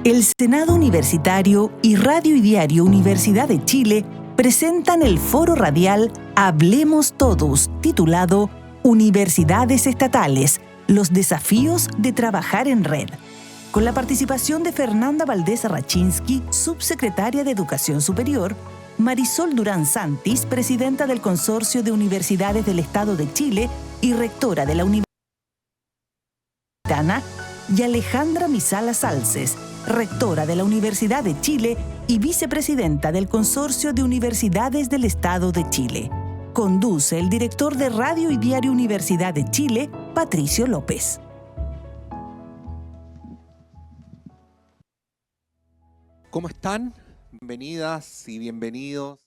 El Senado Universitario y Radio y Diario Universidad de Chile presentan el foro radial Hablemos Todos, titulado Universidades Estatales, los desafíos de trabajar en red, con la participación de Fernanda Valdés Rachinsky, subsecretaria de Educación Superior, Marisol Durán Santis, presidenta del Consorcio de Universidades del Estado de Chile y rectora de la Universidad Metropolitana, y Alejandra Misala Salces, rectora de la Universidad de Chile y vicepresidenta del Consorcio de Universidades del Estado de Chile. Conduce el director de Radio y Diario Universidad de Chile, Patricio López. ¿Cómo están? Bienvenidas y bienvenidos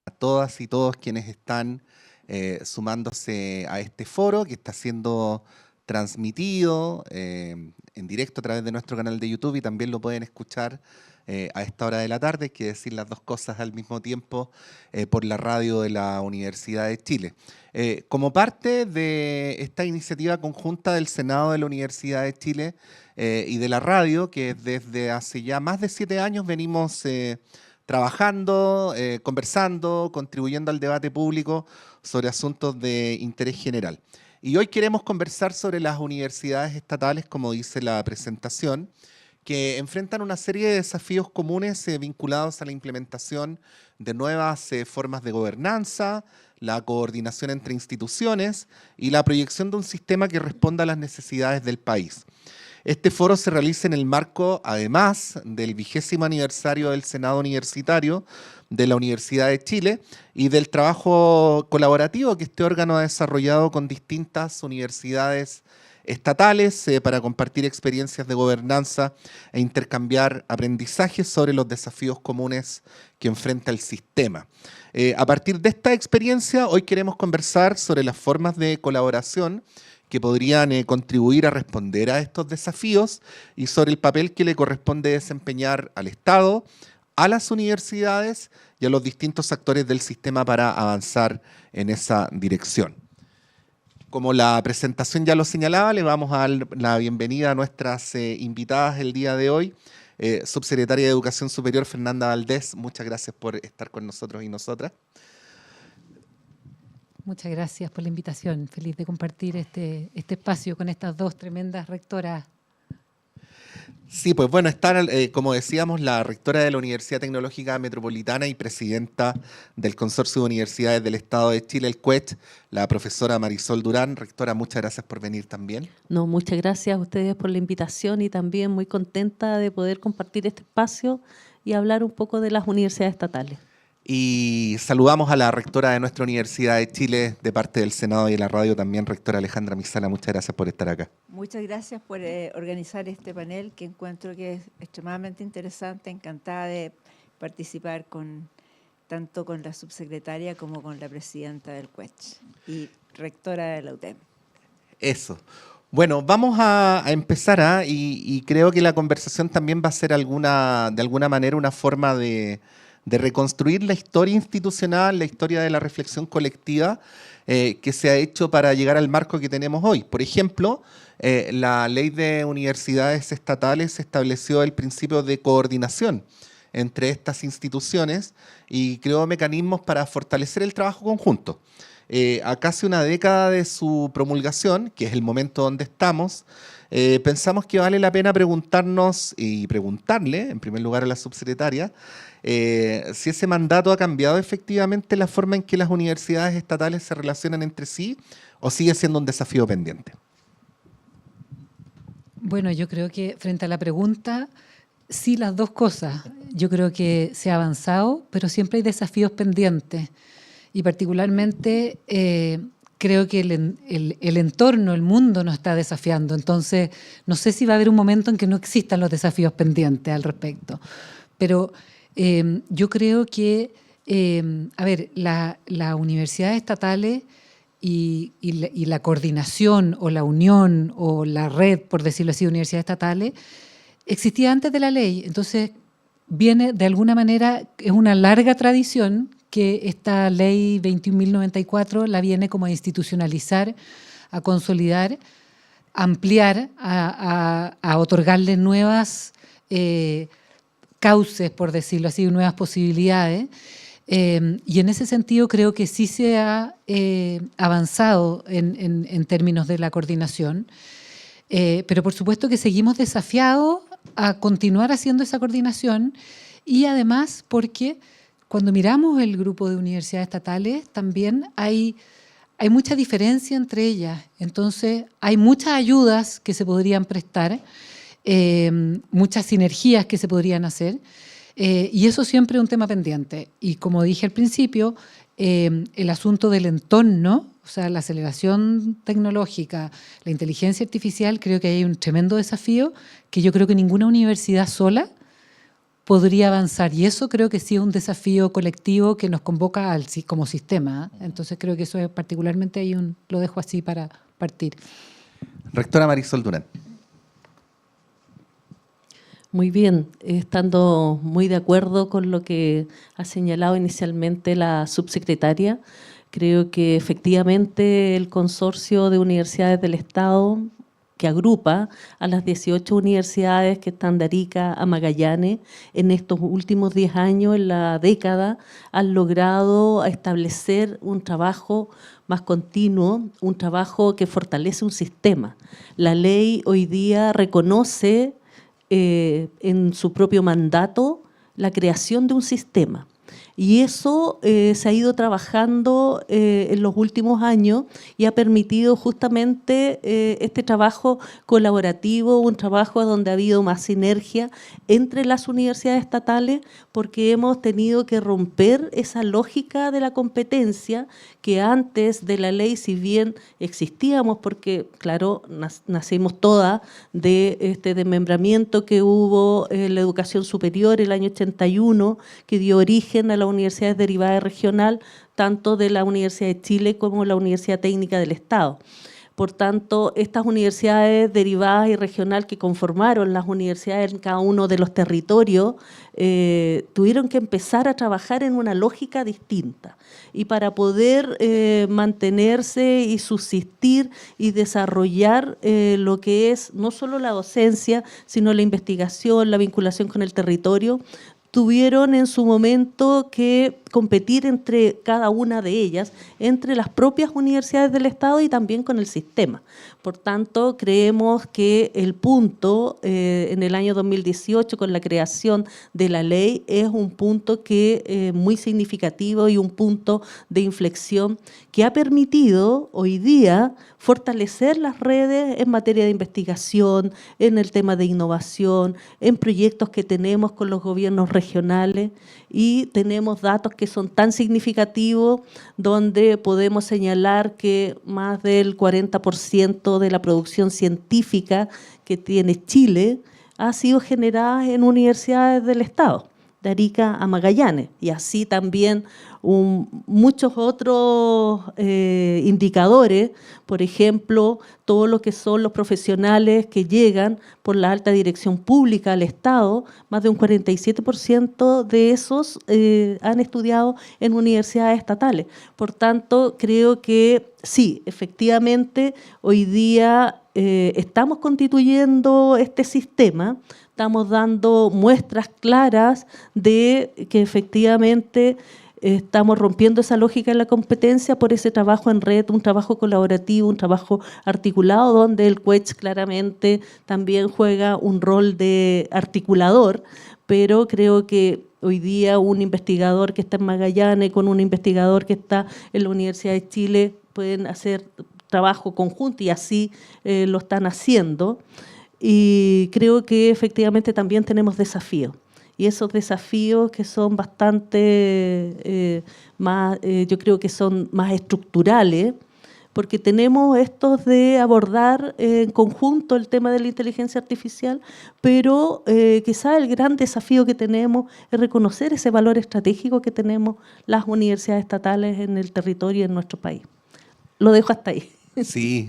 a todas y todos quienes están sumándose a este foro que está siendo transmitido en directo a través de nuestro canal de YouTube, y también lo pueden escuchar a esta hora de la tarde, hay que decir las dos cosas al mismo tiempo, por la radio de la Universidad de Chile. Como parte de esta iniciativa conjunta del Senado de la Universidad de Chile y de la radio, que desde hace ya más de 7 años venimos trabajando, conversando, contribuyendo al debate público sobre asuntos de interés general. Y hoy queremos conversar sobre las universidades estatales, como dice la presentación, que enfrentan una serie de desafíos comunes vinculados a la implementación de nuevas formas de gobernanza, la coordinación entre instituciones y la proyección de un sistema que responda a las necesidades del país. Este foro se realiza en el marco, además, del 20º aniversario del Senado Universitario de la Universidad de Chile y del trabajo colaborativo que este órgano ha desarrollado con distintas universidades estatales para compartir experiencias de gobernanza e intercambiar aprendizajes sobre los desafíos comunes que enfrenta el sistema. A partir de esta experiencia, hoy queremos conversar sobre las formas de colaboración que podrían contribuir a responder a estos desafíos y sobre el papel que le corresponde desempeñar al Estado, a las universidades y a los distintos actores del sistema para avanzar en esa dirección. Como la presentación ya lo señalaba, le vamos a dar la bienvenida a nuestras invitadas el día de hoy. Subsecretaria de Educación Superior, Fernanda Valdés, muchas gracias por estar con nosotros y nosotras. Muchas gracias por la invitación. Feliz de compartir este espacio con estas dos tremendas rectoras. Sí, pues bueno, está, como decíamos, la rectora de la Universidad Tecnológica Metropolitana y presidenta del Consorcio de Universidades del Estado de Chile, el CUECH, la profesora Marisol Durán. Rectora, muchas gracias por venir también. No, muchas gracias a ustedes por la invitación y también muy contenta de poder compartir este espacio y hablar un poco de las universidades estatales. Y saludamos a la rectora de nuestra Universidad de Chile, de parte del Senado y de la radio también, rectora Alejandra Misala. Muchas gracias por estar acá. Muchas gracias por organizar este panel, que encuentro que es extremadamente interesante. Encantada de participar tanto con la subsecretaria como con la presidenta del CUECH y rectora de la UTEM. Eso. Bueno, vamos a empezar, y creo que la conversación también va a ser de alguna manera una forma de reconstruir la historia institucional, la historia de la reflexión colectiva que se ha hecho para llegar al marco que tenemos hoy. Por ejemplo, la Ley de Universidades Estatales estableció el principio de coordinación entre estas instituciones y creó mecanismos para fortalecer el trabajo conjunto. A casi una década de su promulgación, que es el momento donde estamos, pensamos que vale la pena preguntarnos y preguntarle, en primer lugar a la subsecretaria, si ese mandato ha cambiado efectivamente la forma en que las universidades estatales se relacionan entre sí o sigue siendo un desafío pendiente. Bueno, yo creo que frente a la pregunta, sí, las dos cosas. Yo creo que se ha avanzado, pero siempre hay desafíos pendientes. Y particularmente creo que el entorno, el mundo nos está desafiando. Entonces, no sé si va a haber un momento en que no existan los desafíos pendientes al respecto. Pero yo creo que, las universidades estatales y la coordinación o la unión o la red, por decirlo así, de universidades estatales, existía antes de la ley. Entonces, viene de alguna manera, es una larga tradición que esta ley 21.094 la viene como a institucionalizar, a consolidar, a ampliar, a otorgarle nuevas cauces, por decirlo así, nuevas posibilidades. Y en ese sentido creo que sí se ha avanzado en términos de la coordinación, pero por supuesto que seguimos desafiados a continuar haciendo esa coordinación, y además porque cuando miramos el grupo de universidades estatales también hay mucha diferencia entre ellas. Entonces hay muchas ayudas que se podrían prestar, muchas sinergias que se podrían hacer, y eso siempre es un tema pendiente. Y como dije al principio, el asunto del entorno, o sea, la aceleración tecnológica, la inteligencia artificial, creo que hay un tremendo desafío que yo creo que ninguna universidad sola podría avanzar, y eso creo que sí es un desafío colectivo que nos convoca como sistema. Entonces creo que eso es particularmente ahí lo dejo así para partir. Rectora Marisol Durán. Muy bien, estando muy de acuerdo con lo que ha señalado inicialmente la subsecretaria, creo que efectivamente el consorcio de universidades del Estado, que agrupa a las 18 universidades que están de Arica a Magallanes, en estos últimos 10 años, en la década, han logrado establecer un trabajo más continuo, un trabajo que fortalece un sistema. La ley hoy día reconoce en su propio mandato la creación de un sistema. Y eso se ha ido trabajando en los últimos años y ha permitido justamente este trabajo colaborativo, un trabajo donde ha habido más sinergia entre las universidades estatales, porque hemos tenido que romper esa lógica de la competencia que antes de la ley, si bien existíamos, porque claro, nacimos todas de este desmembramiento que hubo en la educación superior el año 81, que dio origen a las universidades derivadas regional, tanto de la Universidad de Chile como la Universidad Técnica del Estado. Por tanto, estas universidades derivadas y regional que conformaron las universidades en cada uno de los territorios tuvieron que empezar a trabajar en una lógica distinta. Y para poder mantenerse y subsistir y desarrollar lo que es no solo la docencia, sino la investigación, la vinculación con el territorio, tuvieron en su momento que competir entre cada una de ellas, entre las propias universidades del Estado y también con el sistema. Por tanto, creemos que el punto en el año 2018 con la creación de la ley es un punto que muy significativo y un punto de inflexión que ha permitido hoy día fortalecer las redes en materia de investigación, en el tema de innovación, en proyectos que tenemos con los gobiernos regionales, y tenemos datos que son tan significativos donde podemos señalar que más del 40% de la producción científica que tiene Chile ha sido generada en universidades del Estado, de Arica a Magallanes, y así también muchos otros indicadores, por ejemplo, todo lo que son los profesionales que llegan por la alta dirección pública al Estado, más de un 47% de esos han estudiado en universidades estatales. Por tanto, creo que sí, efectivamente, hoy día estamos constituyendo este sistema, estamos dando muestras claras de que efectivamente estamos rompiendo esa lógica de la competencia por ese trabajo en red, un trabajo colaborativo, un trabajo articulado, donde el CUECH claramente también juega un rol de articulador, pero creo que hoy día un investigador que está en Magallanes con un investigador que está en la Universidad de Chile pueden hacer trabajo conjunto, y así lo están haciendo. Y creo que efectivamente también tenemos desafíos. Y esos desafíos que son bastante más, yo creo que son más estructurales, porque tenemos estos de abordar en conjunto el tema de la inteligencia artificial, pero quizá el gran desafío que tenemos es reconocer ese valor estratégico que tenemos las universidades estatales en el territorio y en nuestro país. Lo dejo hasta ahí. Sí,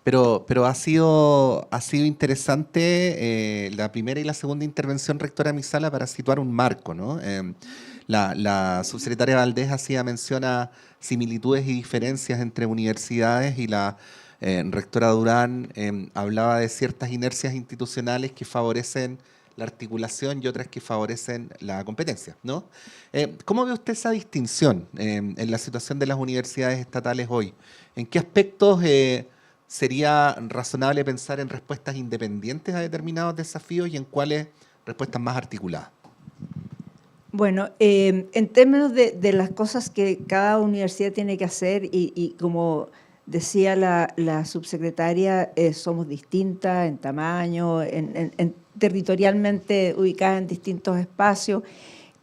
pero ha sido interesante la primera y la segunda intervención, rectora Mizala, para situar un marco, ¿no? La subsecretaria Valdés hacía mención a similitudes y diferencias entre universidades, y la rectora Durán hablaba de ciertas inercias institucionales que favorecen la articulación y otras que favorecen la competencia, ¿no? ¿Cómo ve usted esa distinción en la situación de las universidades estatales hoy? ¿En qué aspectos sería razonable pensar en respuestas independientes a determinados desafíos y en cuáles respuestas más articuladas? Bueno, en términos de las cosas que cada universidad tiene que hacer y como decía la subsecretaria, somos distintas en tamaño, territorialmente ubicadas en distintos espacios,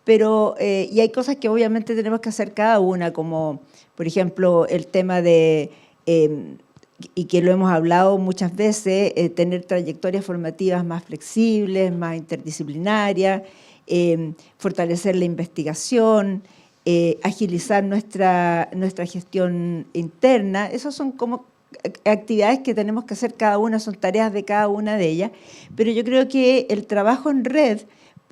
pero y hay cosas que obviamente tenemos que hacer cada una, como por ejemplo el tema de, y que lo hemos hablado muchas veces, tener trayectorias formativas más flexibles, más interdisciplinarias, fortalecer la investigación, agilizar nuestra gestión interna. Esas son como actividades que tenemos que hacer cada una, son tareas de cada una de ellas, pero yo creo que el trabajo en red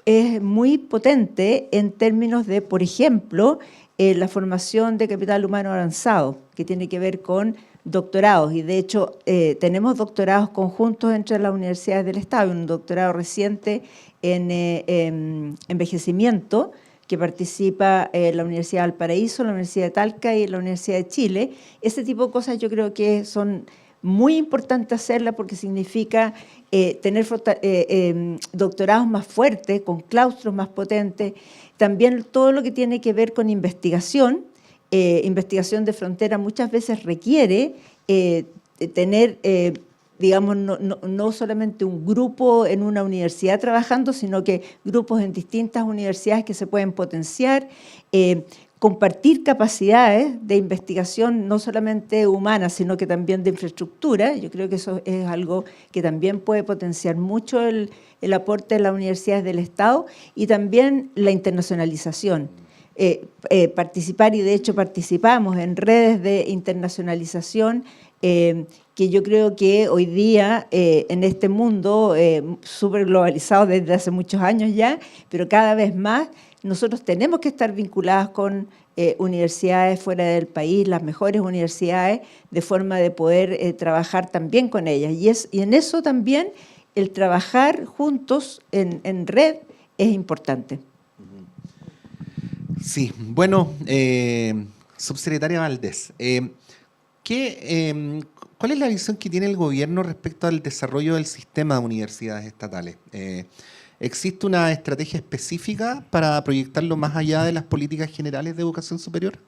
es muy potente en términos de, por ejemplo, la formación de capital humano avanzado, que tiene que ver con doctorados, y de hecho tenemos doctorados conjuntos entre las universidades del Estado, un doctorado reciente en envejecimiento, que participa la Universidad de Valparaíso, la Universidad de Talca y la Universidad de Chile. Ese tipo de cosas yo creo que son muy importantes hacerlas porque significa tener doctorados más fuertes, con claustros más potentes. También todo lo que tiene que ver con investigación, investigación de frontera muchas veces requiere tener, digamos, no solamente un grupo en una universidad trabajando, sino que grupos en distintas universidades que se pueden potenciar, compartir capacidades de investigación, no solamente humanas, sino que también de infraestructura. Yo creo que eso es algo que también puede potenciar mucho el aporte de las universidades del Estado, y también la internacionalización. Participar, y de hecho participamos en redes de internacionalización, que yo creo que hoy día en este mundo súper globalizado desde hace muchos años ya, pero cada vez más nosotros tenemos que estar vinculadas con universidades fuera del país, las mejores universidades, de forma de poder trabajar también con ellas. Y en eso también el trabajar juntos en red es importante. Sí, bueno, subsecretaria Valdés, ¿cuál es la visión que tiene el gobierno respecto al desarrollo del sistema de universidades estatales? ¿Existe una estrategia específica para proyectarlo más allá de las políticas generales de educación superior?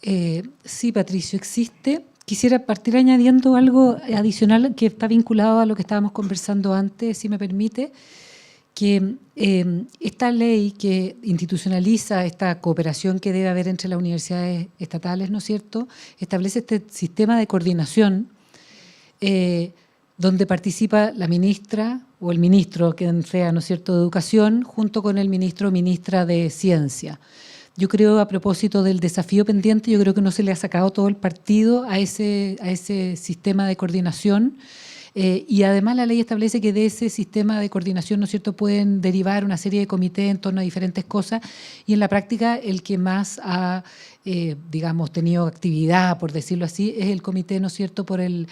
Sí, Patricio, existe. Quisiera partir añadiendo algo adicional que está vinculado a lo que estábamos conversando antes, si me permite, que esta ley que institucionaliza esta cooperación que debe haber entre las universidades estatales, ¿no es cierto?, establece este sistema de coordinación donde participa la ministra o el ministro, quien sea, ¿no es cierto?, de Educación, junto con el ministro o ministra de Ciencia. Yo creo, a propósito del desafío pendiente, yo creo que no se le ha sacado todo el partido a ese sistema de coordinación. Y además la ley establece que de ese sistema de coordinación, ¿no es cierto?, pueden derivar una serie de comités en torno a diferentes cosas, y en la práctica el que más ha, digamos, tenido actividad, por decirlo así, es el comité, ¿no es cierto?, por el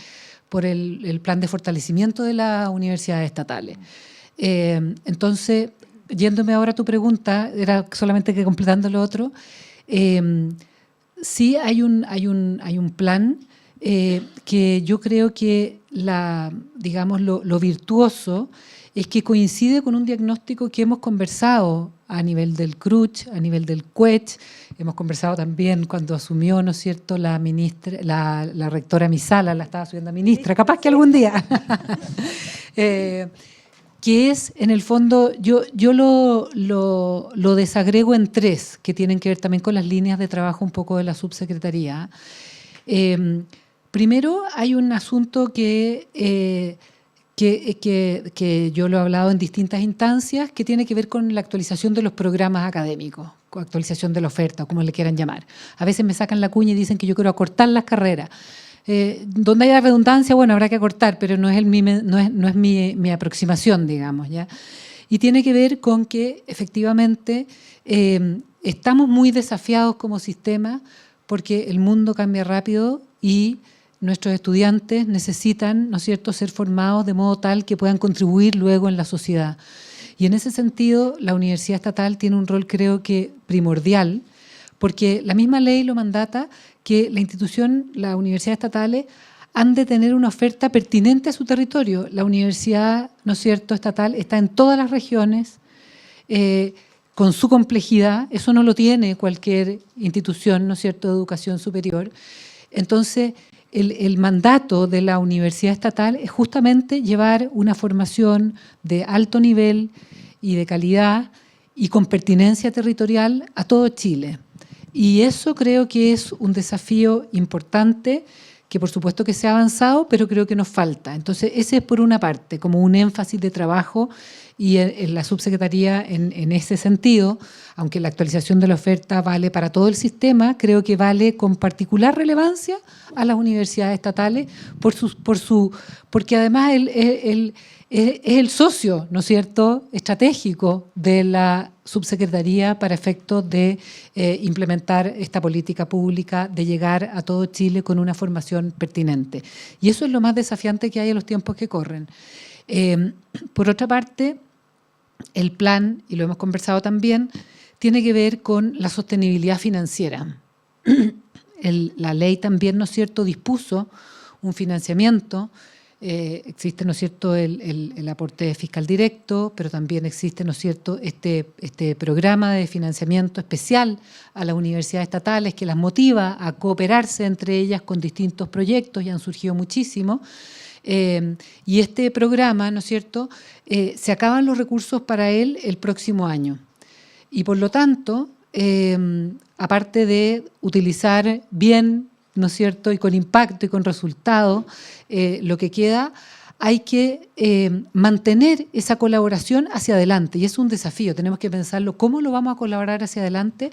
plan de fortalecimiento de las universidades estatales. Entonces, yéndome ahora a tu pregunta, era solamente que completando lo otro, sí hay un plan que yo creo que digamos, lo virtuoso es que coincide con un diagnóstico que hemos conversado a nivel del CRUCH, a nivel del CUECH, hemos conversado también cuando asumió, ¿no es cierto?, la ministra, la rectora Misala, la estaba subiendo a ministra, capaz que algún día, que es, en el fondo, yo lo desagrego en tres, que tienen que ver también con las líneas de trabajo un poco de la subsecretaría. Primero, hay un asunto que yo lo he hablado en distintas instancias, que tiene que ver con la actualización de los programas académicos, con actualización de la oferta, o como le quieran llamar. A veces me sacan la cuña y dicen que yo quiero acortar las carreras. Donde haya redundancia, bueno, habrá que acortar, pero no es mi aproximación, digamos, ¿ya? Y tiene que ver con que, efectivamente, estamos muy desafiados como sistema porque el mundo cambia rápido y nuestros estudiantes necesitan, ¿no es cierto?, ser formados de modo tal que puedan contribuir luego en la sociedad. Y en ese sentido, la Universidad Estatal tiene un rol, creo que, primordial, porque la misma ley lo mandata que las universidades estatales han de tener una oferta pertinente a su territorio. La universidad, ¿no es cierto?, estatal está en todas las regiones, con su complejidad. Eso no lo tiene cualquier institución, ¿no es cierto?, de educación superior. Entonces, el mandato de la universidad estatal es justamente llevar una formación de alto nivel y de calidad y con pertinencia territorial a todo Chile. Y eso creo que es un desafío importante, que por supuesto que se ha avanzado, pero creo que nos falta. Entonces, ese es por una parte, como un énfasis de trabajo, y en la subsecretaría en ese sentido, aunque la actualización de la oferta vale para todo el sistema, creo que vale con particular relevancia a las universidades estatales, porque además es el socio, ¿no es cierto?, estratégico de la subsecretaría para efectos de implementar esta política pública, de llegar a todo Chile con una formación pertinente. Y eso es lo más desafiante que hay en los tiempos que corren. Por otra parte, el plan, y lo hemos conversado también, tiene que ver con la sostenibilidad financiera. La ley también, ¿no es cierto?, dispuso un financiamiento. Existe, ¿no es cierto?, el aporte fiscal directo, pero también existe, ¿no es cierto?, este programa de financiamiento especial a las universidades estatales que las motiva a cooperarse entre ellas con distintos proyectos, y han surgido muchísimos. Y este programa, ¿no es cierto?, se acaban los recursos para él el próximo año. Y por lo tanto, aparte de utilizar bien, ¿no es cierto?, y con impacto y con resultado, lo que queda, hay que mantener esa colaboración hacia adelante. Y es un desafío, tenemos que pensarlo, ¿cómo lo vamos a colaborar hacia adelante?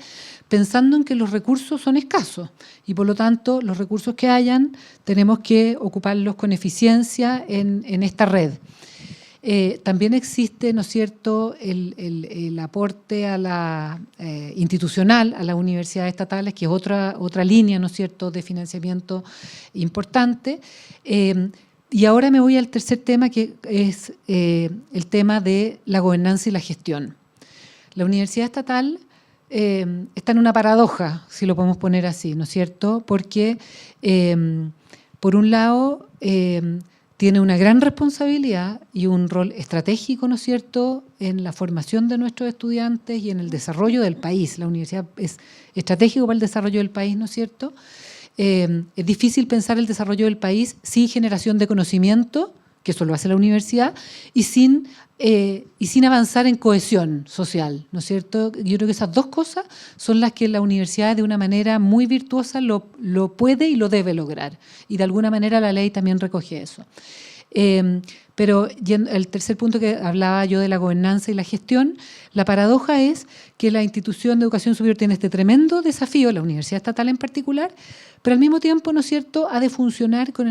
Pensando en que los recursos son escasos y por lo tanto los recursos que hayan tenemos que ocuparlos con eficiencia en esta red. También existe, ¿no es cierto?, el aporte a la institucional, a las universidades estatales, que es otra línea, ¿no es cierto?, de financiamiento importante. Y ahora me voy al tercer tema, que es el tema de la gobernanza y la gestión. La universidad estatal está en una paradoja, si lo podemos poner así, ¿no es cierto?, porque por un lado tiene una gran responsabilidad y un rol estratégico, ¿no es cierto?, en la formación de nuestros estudiantes y en el desarrollo del país. La universidad es estratégico para el desarrollo del país, ¿no es cierto? Es difícil pensar el desarrollo del país sin generación de conocimiento, que eso lo hace la universidad, y sin avanzar en cohesión social, ¿no es cierto? Yo creo que esas dos cosas son las que la universidad de una manera muy virtuosa lo puede y lo debe lograr. Y de alguna manera la ley también recoge eso. Pero el tercer punto que hablaba yo de la gobernanza y la gestión, la paradoja es que la institución de educación superior tiene este tremendo desafío, la universidad estatal en particular, pero al mismo tiempo, ¿no es cierto?, ha de funcionar con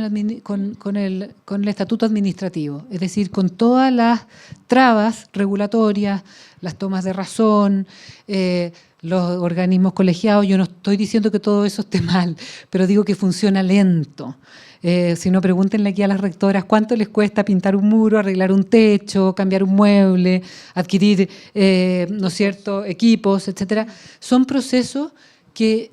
el estatuto administrativo, es decir, con todas las trabas regulatorias, las tomas de razón, los organismos colegiados. Yo no estoy diciendo que todo eso esté mal, pero digo que funciona lento. Si no, pregúntenle aquí a las rectoras cuánto les cuesta pintar un muro, arreglar un techo, cambiar un mueble, adquirir, ¿no es cierto?, equipos, etcétera. Son procesos que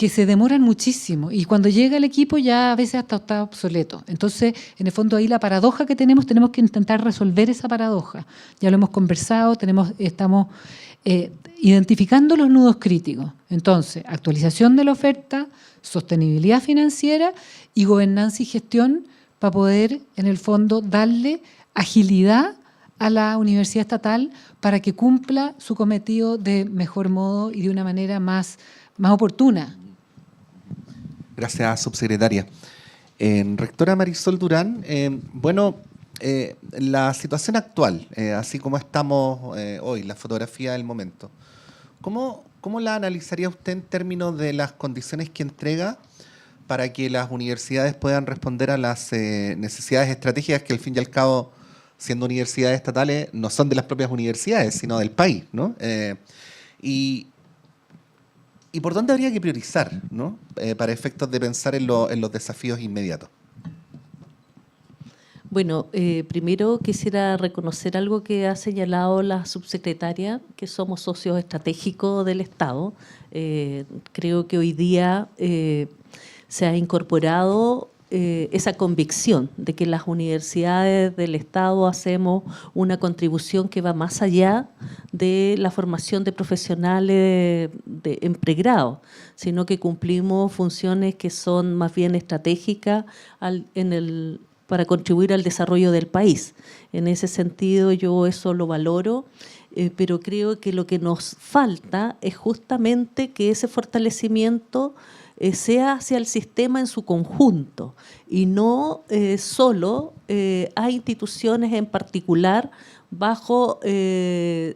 se demoran muchísimo y cuando llega el equipo ya a veces hasta está obsoleto. Entonces, en el fondo ahí la paradoja que tenemos que intentar resolver esa paradoja. Ya lo hemos conversado, estamos identificando los nudos críticos. Entonces, actualización de la oferta, sostenibilidad financiera y gobernanza y gestión para poder, en el fondo, darle agilidad a la universidad estatal para que cumpla su cometido de mejor modo y de una manera más oportuna. Gracias, subsecretaria. Rectora Marisol Durán, la situación actual, así como estamos hoy, la fotografía del momento, ¿cómo la analizaría usted en términos de las condiciones que entrega para que las universidades puedan responder a las necesidades estratégicas que al fin y al cabo, siendo universidades estatales, no son de las propias universidades, sino del país, ¿no? Y ¿Y por dónde habría que priorizar, ¿no? Para efectos de pensar en los desafíos inmediatos? Bueno, primero quisiera reconocer algo que ha señalado la subsecretaria, que somos socios estratégicos del Estado. Creo que hoy día se ha incorporado esa convicción de que las universidades del Estado hacemos una contribución que va más allá de la formación de profesionales en pregrado, sino que cumplimos funciones que son más bien estratégicas para contribuir al desarrollo del país. En ese sentido yo eso lo valoro, pero creo que lo que nos falta es justamente que ese fortalecimiento sea hacia el sistema en su conjunto y no solo a instituciones en particular bajo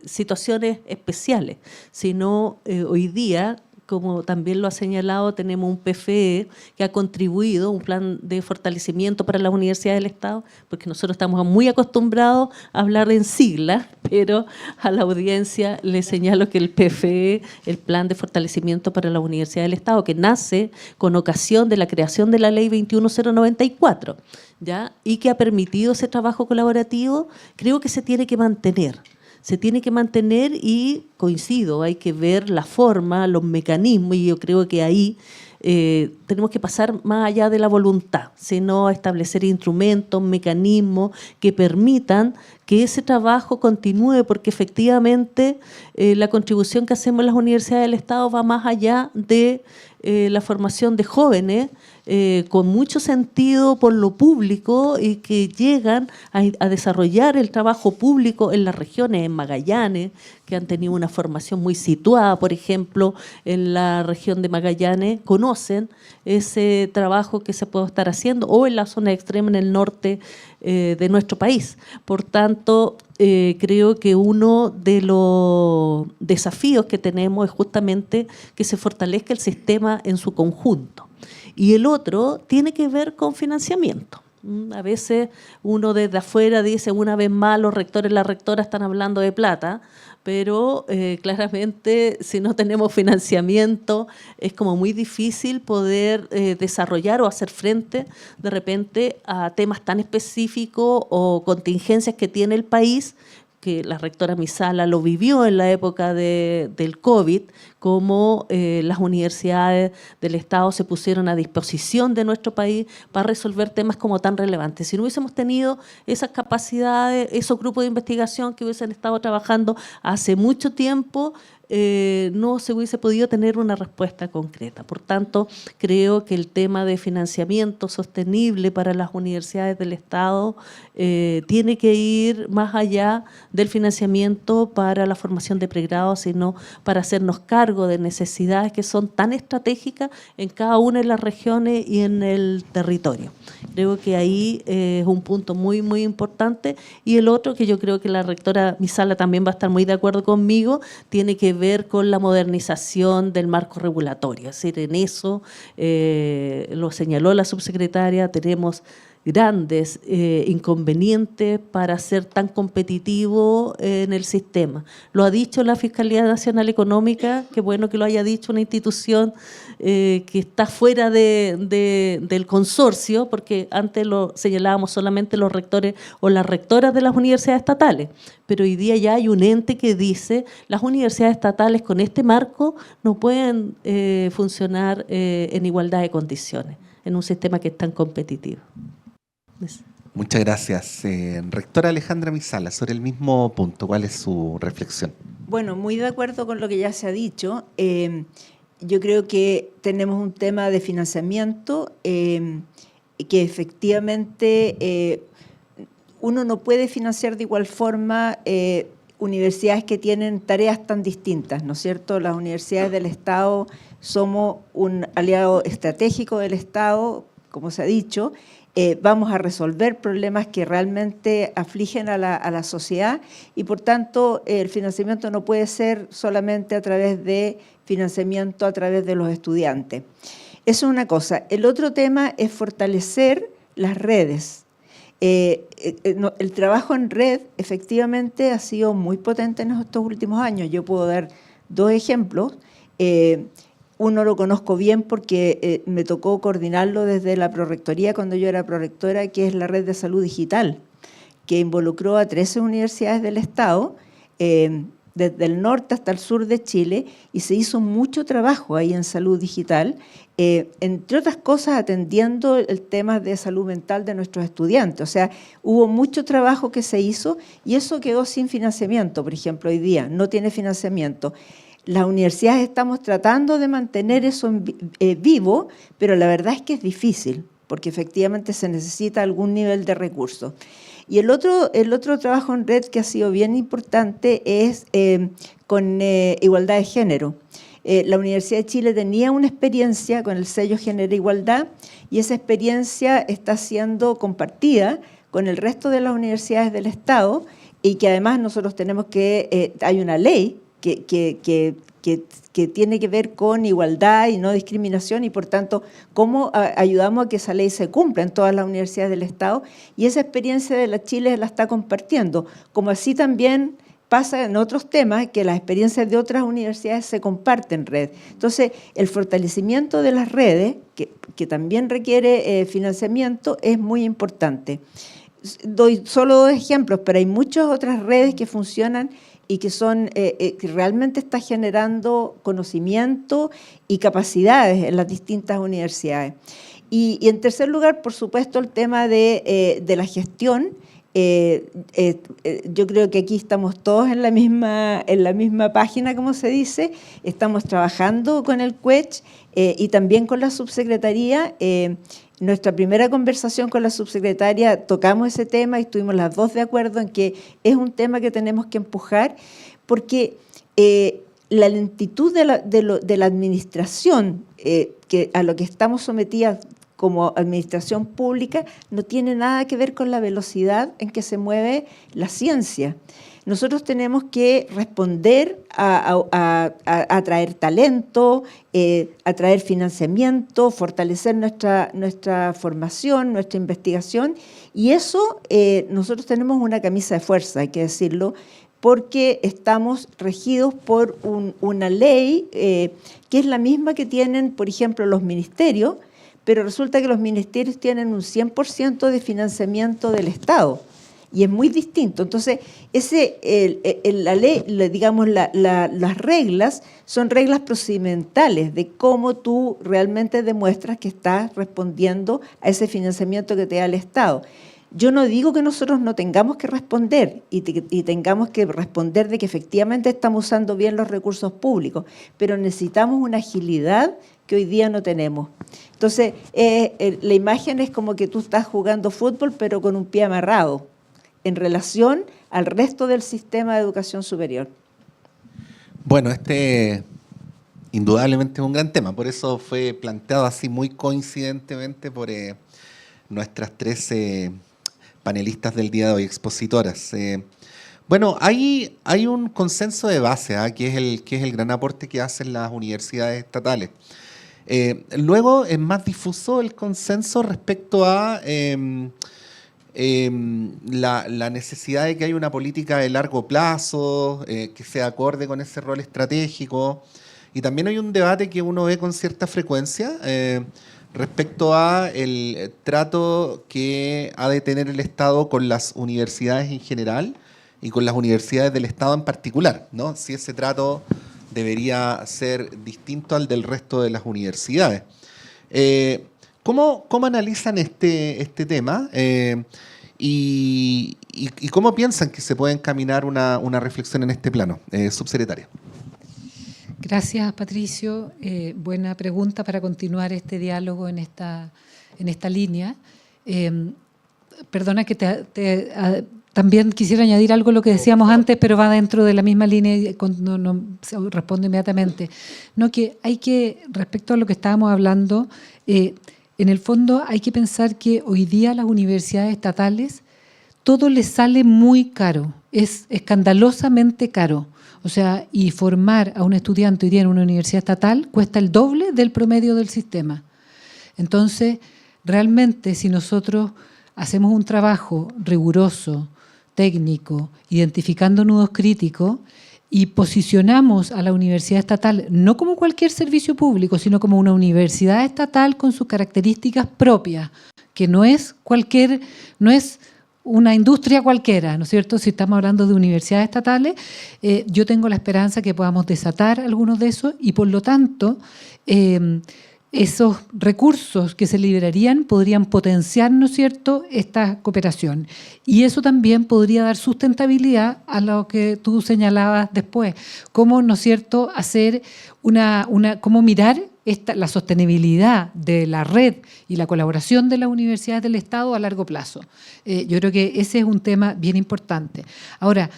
situaciones especiales, sino hoy día, como también lo ha señalado, tenemos un PFE que ha contribuido, un plan de fortalecimiento para las universidades del Estado, porque nosotros estamos muy acostumbrados a hablar en siglas, pero a la audiencia le señalo que el PFE, el plan de fortalecimiento para las universidades del Estado, que nace con ocasión de la creación de la ley 21094, ¿ya? Y que ha permitido ese trabajo colaborativo, creo que se tiene que mantener. Se tiene que mantener y coincido, hay que ver la forma, los mecanismos, y yo creo que ahí tenemos que pasar más allá de la voluntad, sino establecer instrumentos, mecanismos que permitan que ese trabajo continúe, porque efectivamente la contribución que hacemos en las universidades del Estado va más allá de la formación de jóvenes con mucho sentido por lo público y que llegan a desarrollar el trabajo público en las regiones, en Magallanes, que han tenido una formación muy situada, por ejemplo, en la región de Magallanes, conocen ese trabajo que se puede estar haciendo, o en la zona extrema en el norte de nuestro país. Por tanto, creo que uno de los desafíos que tenemos es justamente que se fortalezca el sistema en su conjunto. Y el otro tiene que ver con financiamiento. A veces uno desde afuera dice, una vez más los rectores y las rectoras están hablando de plata, pero claramente si no tenemos financiamiento es como muy difícil poder desarrollar o hacer frente de repente a temas tan específicos o contingencias que tiene el país, que la rectora Misala lo vivió en la época del COVID, cómo las universidades del Estado se pusieron a disposición de nuestro país para resolver temas como tan relevantes. Si no hubiésemos tenido esas capacidades, esos grupos de investigación que hubiesen estado trabajando hace mucho tiempo, no se hubiese podido tener una respuesta concreta. Por tanto, creo que el tema de financiamiento sostenible para las universidades del Estado tiene que ir más allá del financiamiento para la formación de pregrado, sino para hacernos cargo de necesidades que son tan estratégicas en cada una de las regiones y en el territorio. Creo que ahí es un punto muy, muy importante. Y el otro, que yo creo que la rectora Misala también va a estar muy de acuerdo conmigo, tiene que ver con la modernización del marco regulatorio. Es decir, en eso, lo señaló la subsecretaria, tenemos grandes inconvenientes para ser tan competitivo en el sistema. Lo ha dicho la Fiscalía Nacional Económica, qué bueno que lo haya dicho una institución que está fuera del consorcio, porque antes lo señalábamos solamente los rectores o las rectoras de las universidades estatales, pero hoy día ya hay un ente que dice las universidades estatales con este marco no pueden funcionar en igualdad de condiciones en un sistema que es tan competitivo. Muchas gracias. Rectora Alejandra Misala, sobre el mismo punto, ¿cuál es su reflexión? Bueno, muy de acuerdo con lo que ya se ha dicho. Yo creo que tenemos un tema de financiamiento que efectivamente uno no puede financiar de igual forma universidades que tienen tareas tan distintas, ¿no es cierto? Las universidades del Estado somos un aliado estratégico del Estado, como se ha dicho. Vamos a resolver problemas que realmente afligen a la sociedad y, por tanto, el financiamiento no puede ser solamente a través de financiamiento a través de los estudiantes. Eso es una cosa. El otro tema es fortalecer las redes. El trabajo en red efectivamente ha sido muy potente en estos últimos años. Yo puedo dar dos ejemplos. Uno lo conozco bien porque me tocó coordinarlo desde la prorectoría cuando yo era prorectora, que es la Red de Salud Digital, que involucró a 13 universidades del Estado, desde el norte hasta el sur de Chile, y se hizo mucho trabajo ahí en salud digital, entre otras cosas atendiendo el tema de salud mental de nuestros estudiantes. O sea, hubo mucho trabajo que se hizo y eso quedó sin financiamiento, por ejemplo, hoy día no tiene financiamiento. Las universidades estamos tratando de mantener eso vivo, pero la verdad es que es difícil, porque efectivamente se necesita algún nivel de recursos. Y el otro trabajo en red que ha sido bien importante es con igualdad de género. La Universidad de Chile tenía una experiencia con el sello Género e Igualdad y esa experiencia está siendo compartida con el resto de las universidades del Estado y que además nosotros tenemos que, hay una ley que tiene que ver con igualdad y no discriminación y por tanto cómo ayudamos a que esa ley se cumpla en todas las universidades del Estado y esa experiencia de la Chile la está compartiendo, como así también pasa en otros temas que las experiencias de otras universidades se comparten en red. Entonces, el fortalecimiento de las redes, que también requiere financiamiento, es muy importante. Doy solo 2 ejemplos, pero hay muchas otras redes que funcionan y que son que realmente está generando conocimiento y capacidades en las distintas universidades. Y en tercer lugar, por supuesto, el tema de la gestión. Yo creo que aquí estamos todos en la misma página, como se dice. Estamos trabajando con el CUECH y también con la subsecretaría. Nuestra primera conversación con la subsecretaria tocamos ese tema y estuvimos las dos de acuerdo en que es un tema que tenemos que empujar porque la lentitud de la administración que a lo que estamos sometidas como administración pública no tiene nada que ver con la velocidad en que se mueve la ciencia. Nosotros tenemos que responder a atraer talento, atraer financiamiento, fortalecer nuestra formación, nuestra investigación, y eso nosotros tenemos una camisa de fuerza, hay que decirlo, porque estamos regidos por una ley que es la misma que tienen, por ejemplo, los ministerios, pero resulta que los ministerios tienen un 100% de financiamiento del Estado. Y es muy distinto. Entonces, la ley, digamos, las reglas son reglas procedimentales de cómo tú realmente demuestras que estás respondiendo a ese financiamiento que te da el Estado. Yo no digo que nosotros no tengamos que responder y tengamos que responder de que efectivamente estamos usando bien los recursos públicos, pero necesitamos una agilidad que hoy día no tenemos. Entonces, la imagen es como que tú estás jugando fútbol, pero con un pie amarrado, en relación al resto del sistema de educación superior. Bueno, indudablemente es un gran tema, por eso fue planteado así muy coincidentemente por nuestras 13 panelistas del día de hoy, expositoras. Bueno, hay un consenso de base, que es el gran aporte que hacen las universidades estatales. Luego es más difuso el consenso respecto a la necesidad de que haya una política de largo plazo, que sea acorde con ese rol estratégico. Y también hay un debate que uno ve con cierta frecuencia respecto a el trato que ha de tener el Estado con las universidades en general y con las universidades del Estado en particular, ¿no? Si ese trato debería ser distinto al del resto de las universidades. ¿Cómo analizan este tema? Y cómo piensan que se puede encaminar una reflexión en este plano? Subsecretaria. Gracias, Patricio. Buena pregunta para continuar este diálogo en esta línea. Perdona que también quisiera añadir algo a lo que decíamos antes, pero va dentro de la misma línea y no respondo inmediatamente. No, que hay que, respecto a lo que estábamos hablando, en el fondo hay que pensar que hoy día a las universidades estatales todo les sale muy caro, es escandalosamente caro. O sea, y formar a un estudiante hoy día en una universidad estatal cuesta el doble del promedio del sistema. Entonces, realmente si nosotros hacemos un trabajo riguroso, técnico, identificando nudos críticos y posicionamos a la universidad estatal no como cualquier servicio público, sino como una universidad estatal con sus características propias, que no es una industria cualquiera, ¿no es cierto? Si estamos hablando de universidades estatales, yo tengo la esperanza que podamos desatar algunos de esos y, por lo tanto, esos recursos que se liberarían podrían potenciar, ¿no es cierto?, esta cooperación. Y eso también podría dar sustentabilidad a lo que tú señalabas después. Cómo, ¿no es cierto?, hacer cómo mirar la sostenibilidad de la red y la colaboración de las universidades del Estado a largo plazo. Yo creo que ese es un tema bien importante. Ahora,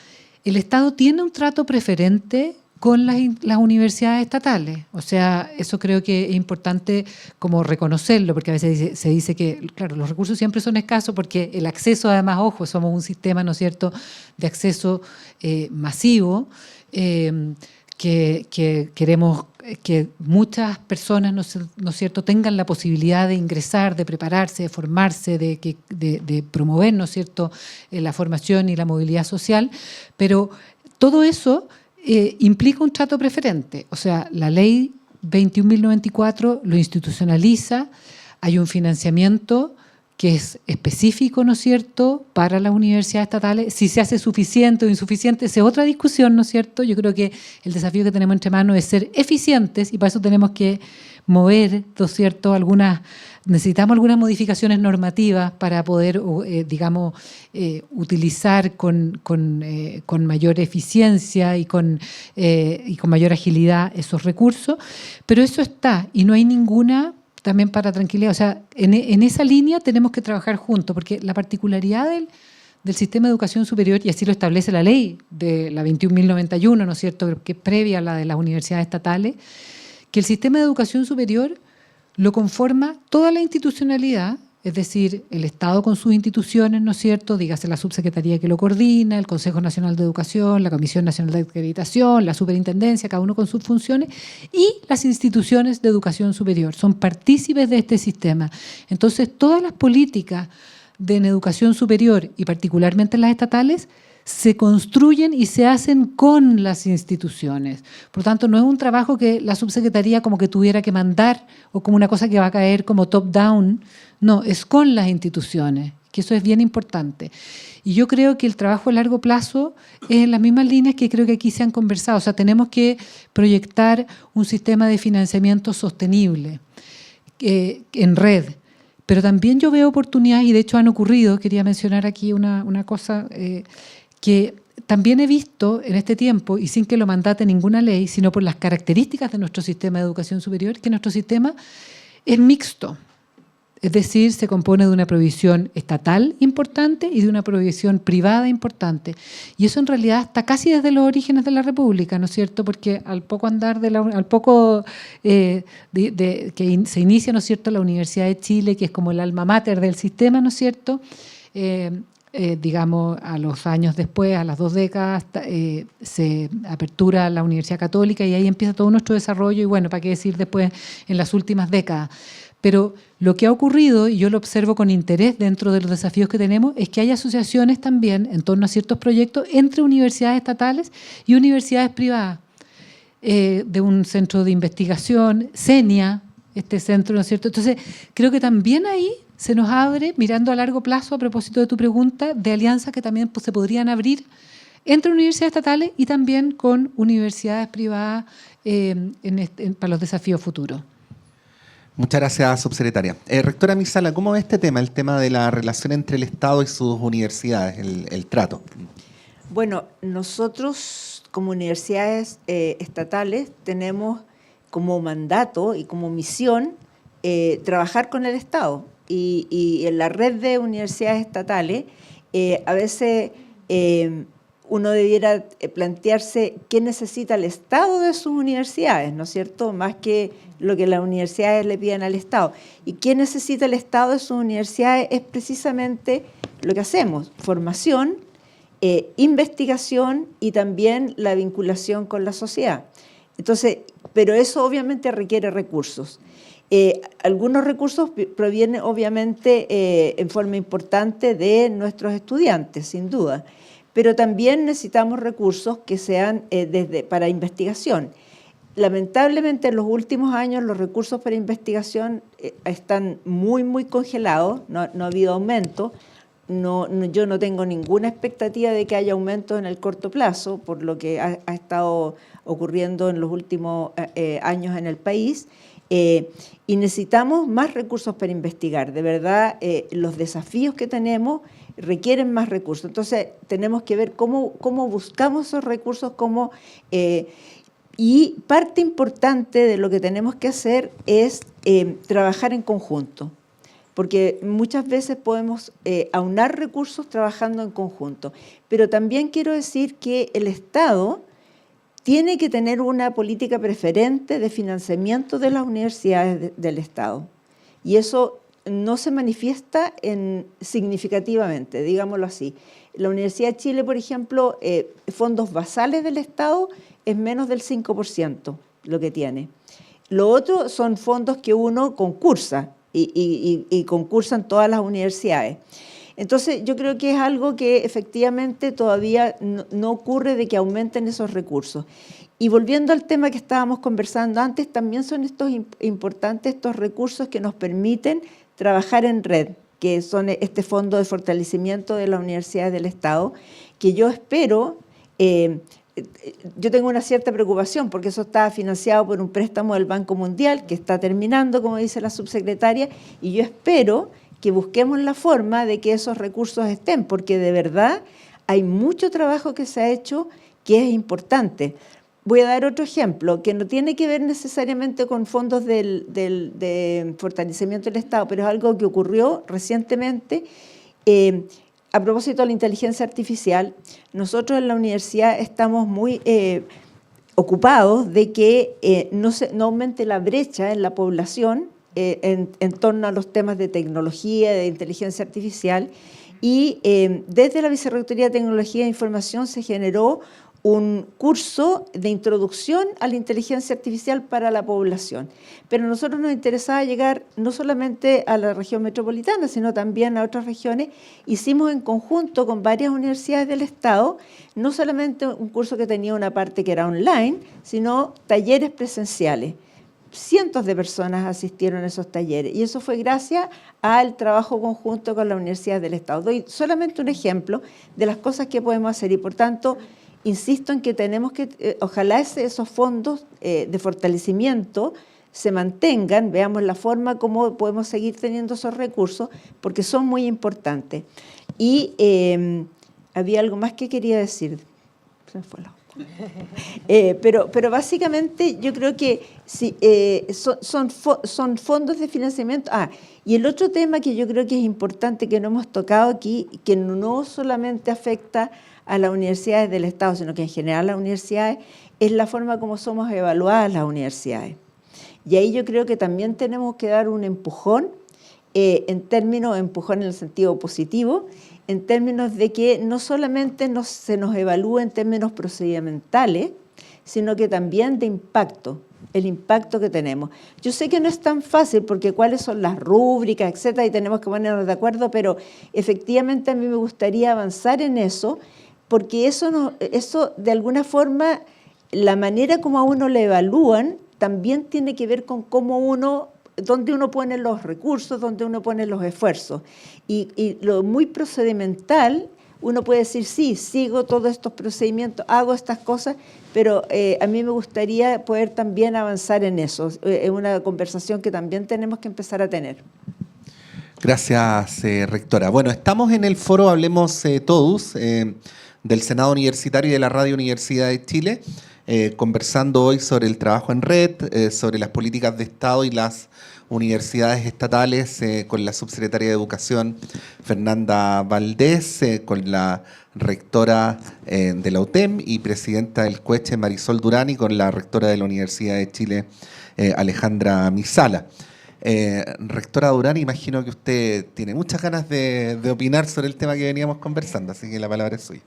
el Estado tiene un trato preferente con las universidades estatales. O sea, eso creo que es importante como reconocerlo, porque a veces se dice que, claro, los recursos siempre son escasos porque el acceso, además, ojo, somos un sistema, ¿no es cierto?, de acceso masivo, que queremos que muchas personas, ¿no es cierto?, tengan la posibilidad de ingresar, de prepararse, de formarse, de promover, ¿no es cierto?, la formación y la movilidad social, pero todo eso implica un trato preferente. O sea, la ley 21.094 lo institucionaliza, hay un financiamiento que es específico, ¿no es cierto?, para las universidades estatales. Si se hace suficiente o insuficiente, esa es otra discusión, ¿no es cierto? Yo creo que el desafío que tenemos entre manos es ser eficientes y para eso tenemos que mover, ¿no es cierto?, necesitamos algunas modificaciones normativas para poder, digamos, utilizar con mayor eficiencia y con mayor agilidad esos recursos, pero eso está y no hay ninguna, también para tranquilidad, o sea, en esa línea tenemos que trabajar juntos, porque la particularidad del sistema de educación superior, y así lo establece la ley de la 21.091, ¿no es cierto?, que es previa a la de las universidades estatales, que el sistema de educación superior lo conforma toda la institucionalidad, es decir, el Estado con sus instituciones, ¿no es cierto?, dígase la subsecretaría que lo coordina, el Consejo Nacional de Educación, la Comisión Nacional de Acreditación, la Superintendencia, cada uno con sus funciones, y las instituciones de educación superior. Son partícipes de este sistema. Entonces, todas las políticas en educación superior, y particularmente las estatales, se construyen y se hacen con las instituciones. Por lo tanto, no es un trabajo que la subsecretaría como que tuviera que mandar o como una cosa que va a caer como top-down. No, es con las instituciones, que eso es bien importante. Y yo creo que el trabajo a largo plazo es en las mismas líneas que creo que aquí se han conversado. O sea, tenemos que proyectar un sistema de financiamiento sostenible en red. Pero también yo veo oportunidades, y de hecho han ocurrido, quería mencionar aquí una cosa que también he visto en este tiempo, y sin que lo mandate ninguna ley, sino por las características de nuestro sistema de educación superior, que nuestro sistema es mixto. Es decir, se compone de una provisión estatal importante y de una provisión privada importante. Y eso en realidad está casi desde los orígenes de la República, ¿no es cierto? Porque al poco andar que se inicia, ¿no es cierto?, la Universidad de Chile, que es como el alma mater del sistema, ¿no es cierto?, digamos, a los años después, a las 2 décadas, se apertura la Universidad Católica y ahí empieza todo nuestro desarrollo y bueno, para qué decir después en las últimas décadas. Pero lo que ha ocurrido, y yo lo observo con interés dentro de los desafíos que tenemos, es que hay asociaciones también en torno a ciertos proyectos entre universidades estatales y universidades privadas. De un centro de investigación, CENIA, este centro, ¿no es cierto? Entonces, creo que también ahí se nos abre, mirando a largo plazo, a propósito de tu pregunta, de alianzas que también se podrían abrir entre universidades estatales y también con universidades privadas para los desafíos futuros. Muchas gracias, subsecretaria. Rectora Mizala, ¿cómo ve este tema, el tema de la relación entre el Estado y sus universidades, el trato? Bueno, nosotros como universidades estatales tenemos como mandato y como misión trabajar con el Estado. Y en la red de universidades estatales, a veces uno debiera plantearse qué necesita el Estado de sus universidades, ¿no es cierto?, más que lo que las universidades le piden al Estado. Y qué necesita el Estado de sus universidades es precisamente lo que hacemos, formación, investigación y también la vinculación con la sociedad. Entonces, pero eso obviamente requiere recursos. Algunos recursos provienen obviamente en forma importante de nuestros estudiantes, sin duda, pero también necesitamos recursos que sean para investigación. Lamentablemente en los últimos años los recursos para investigación están muy congelados, no ha habido aumento. Yo no tengo ninguna expectativa de que haya aumento en el corto plazo, por lo que ha estado ocurriendo en los últimos años en el país, y necesitamos más recursos para investigar. De verdad, los desafíos que tenemos requieren más recursos. Entonces, tenemos que ver cómo buscamos esos recursos, y parte importante de lo que tenemos que hacer es trabajar en conjunto, porque muchas veces podemos aunar recursos trabajando en conjunto. Pero también quiero decir que el Estado tiene que tener una política preferente de financiamiento de las universidades del Estado. Y eso no se manifiesta significativamente, digámoslo así. La Universidad de Chile, por ejemplo, fondos basales del Estado es menos del 5% lo que tiene. Lo otro son fondos que uno concursa, y concursan todas las universidades. Entonces, yo creo que es algo que efectivamente todavía no ocurre, de que aumenten esos recursos. Y volviendo al tema que estábamos conversando antes, también son importantes estos recursos que nos permiten trabajar en red, que son este Fondo de Fortalecimiento de las Universidades del Estado, que yo espero, yo tengo una cierta preocupación porque eso está financiado por un préstamo del Banco Mundial que está terminando, como dice la subsecretaria, y yo espero que busquemos la forma de que esos recursos estén, porque de verdad hay mucho trabajo que se ha hecho que es importante. Voy a dar otro ejemplo, que no tiene que ver necesariamente con fondos de fortalecimiento del Estado, pero es algo que ocurrió recientemente. A propósito de la inteligencia artificial, nosotros en la universidad estamos muy ocupados de que no aumente la brecha en la población en torno a los temas de tecnología, de inteligencia artificial, y desde la Vicerrectoría de Tecnología e Información se generó un curso de introducción a la inteligencia artificial para la población. Pero a nosotros nos interesaba llegar no solamente a la región metropolitana, sino también a otras regiones. Hicimos en conjunto con varias universidades del Estado, no solamente un curso que tenía una parte que era online, sino talleres presenciales. Cientos de personas asistieron a esos talleres, y eso fue gracias al trabajo conjunto con las universidades del Estado. Doy solamente un ejemplo de las cosas que podemos hacer, y por tanto insisto en que tenemos que, ojalá esos fondos de fortalecimiento se mantengan, veamos la forma como podemos seguir teniendo esos recursos, porque son muy importantes. Y había algo más que quería decir, se me fue la onda. Pero básicamente yo creo que sí, son fondos de financiamiento. Y el otro tema que yo creo que es importante, que no hemos tocado aquí, que no solamente afecta a las universidades del Estado, sino que en general a las universidades, es la forma como somos evaluadas las universidades. Y ahí yo creo que también tenemos que dar un empujón, empujón en el sentido positivo, en términos de que no solamente se nos evalúe en términos procedimentales, sino que también de impacto, el impacto que tenemos. Yo sé que no es tan fácil, porque cuáles son las rúbricas, etcétera, y tenemos que ponernos de acuerdo, pero efectivamente a mí me gustaría avanzar en eso, porque eso de alguna forma, la manera como a uno le evalúan también tiene que ver con dónde uno pone los recursos, dónde uno pone los esfuerzos. Y lo muy procedimental, uno puede decir, sí, sigo todos estos procedimientos, hago estas cosas, pero a mí me gustaría poder también avanzar en eso. Es una conversación que también tenemos que empezar a tener. Gracias, rectora. Bueno, estamos en el foro Hablemos Todos, del Senado Universitario y de la Radio Universidad de Chile, conversando hoy sobre el trabajo en red, sobre las políticas de Estado y las universidades estatales, con la subsecretaria de Educación, Fernanda Valdés, con la rectora de la UTEM y presidenta del CUECHE, Marisol Durán, y con la rectora de la Universidad de Chile, Alejandra Misala. Rectora Durán, imagino que usted tiene muchas ganas de opinar sobre el tema que veníamos conversando, así que la palabra es suya.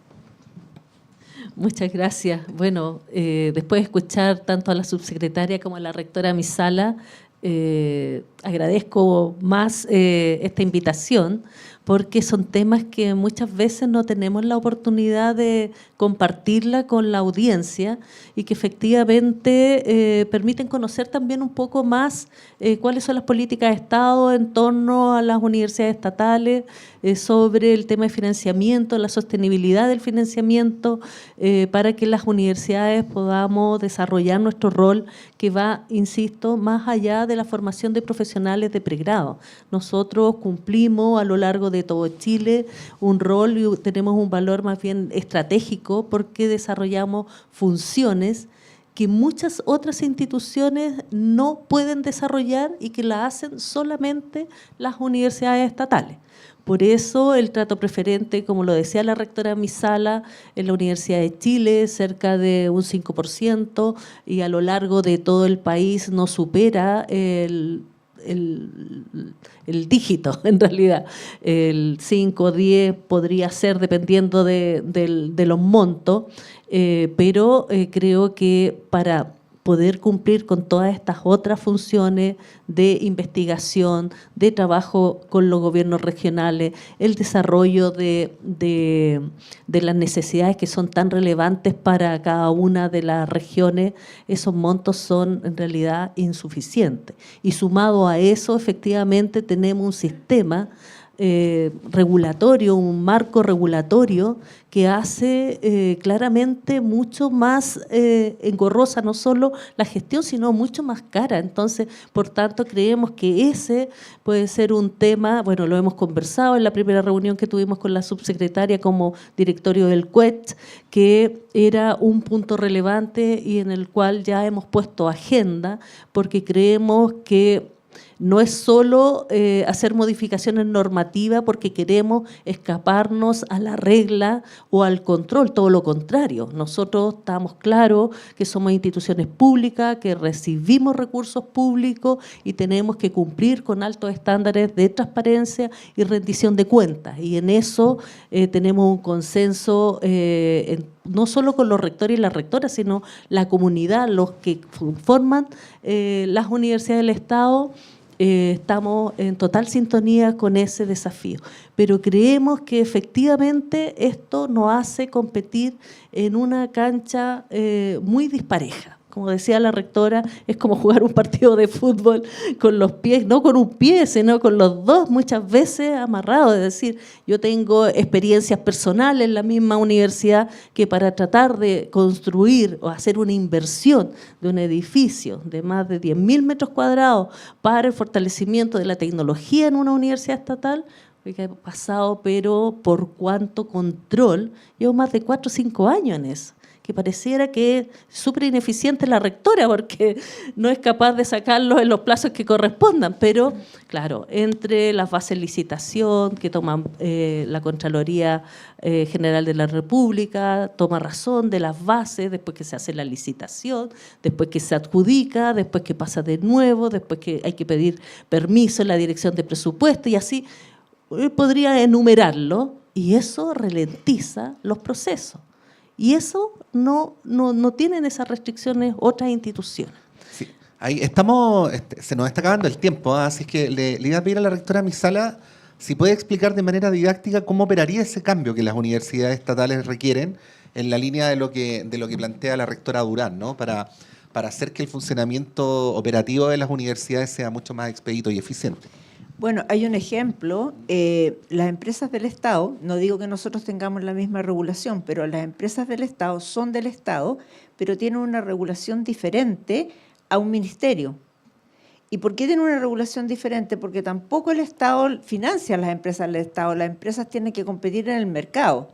Muchas gracias. Bueno, después de escuchar tanto a la subsecretaria como a la rectora Misala, agradezco más esta invitación, porque son temas que muchas veces no tenemos la oportunidad de compartirla con la audiencia y que efectivamente permiten conocer también un poco más cuáles son las políticas de Estado en torno a las universidades estatales, sobre el tema de financiamiento, la sostenibilidad del financiamiento, para que las universidades podamos desarrollar nuestro rol que va, insisto, más allá de la formación de profesionales de pregrado. Nosotros cumplimos a lo largo de todo Chile un rol y tenemos un valor más bien estratégico porque desarrollamos funciones que muchas otras instituciones no pueden desarrollar y que la hacen solamente las universidades estatales. Por eso el trato preferente, como lo decía la rectora Misala, en la Universidad de Chile, cerca de un 5%, y a lo largo de todo el país no supera el dígito, en realidad. El 5 o 10 podría ser dependiendo de los montos, pero creo que para poder cumplir con todas estas otras funciones de investigación, de trabajo con los gobiernos regionales, el desarrollo de las necesidades que son tan relevantes para cada una de las regiones, esos montos son en realidad insuficientes. Y sumado a eso, efectivamente, tenemos un sistema regulatorio, un marco regulatorio que hace claramente mucho más engorrosa no solo la gestión, sino mucho más cara. Entonces, por tanto, creemos que ese puede ser un tema, bueno, lo hemos conversado en la primera reunión que tuvimos con la subsecretaria como directorio del CUET, que era un punto relevante y en el cual ya hemos puesto agenda, porque creemos que no es solo hacer modificaciones normativas porque queremos escaparnos a la regla o al control, todo lo contrario. Nosotros estamos claros que somos instituciones públicas, que recibimos recursos públicos y tenemos que cumplir con altos estándares de transparencia y rendición de cuentas. Y en eso tenemos un consenso no solo con los rectores y las rectoras, sino la comunidad, los que forman las universidades del Estado. Estamos en total sintonía con ese desafío, pero creemos que efectivamente esto nos hace competir en una cancha muy dispareja. Como decía la rectora, es como jugar un partido de fútbol con los pies, no con un pie, sino con los dos muchas veces amarrados. Es decir, yo tengo experiencias personales en la misma universidad que para tratar de construir o hacer una inversión de un edificio de más de 10.000 metros cuadrados para el fortalecimiento de la tecnología en una universidad estatal, que he pasado, pero por cuánto control, llevo más de 4 o 5 años en eso, que pareciera que es súper ineficiente la rectora porque no es capaz de sacarlo en los plazos que correspondan, pero claro, entre las bases de licitación que toma la Contraloría General de la República, toma razón de las bases, después que se hace la licitación, después que se adjudica, después que pasa de nuevo, después que hay que pedir permiso en la dirección de presupuesto y así podría enumerarlo, y eso ralentiza los procesos. Y eso no tienen esas restricciones otras instituciones. Sí, ahí estamos, se nos está acabando el tiempo, así que le iba a pedir a la rectora Misala si puede explicar de manera didáctica cómo operaría ese cambio que las universidades estatales requieren en la línea de lo que plantea la rectora Durán, ¿no? Para hacer que el funcionamiento operativo de las universidades sea mucho más expedito y eficiente. Bueno, hay un ejemplo, las empresas del Estado, no digo que nosotros tengamos la misma regulación, pero las empresas del Estado son del Estado, pero tienen una regulación diferente a un ministerio. ¿Y por qué tienen una regulación diferente? Porque tampoco el Estado financia a las empresas del Estado, las empresas tienen que competir en el mercado.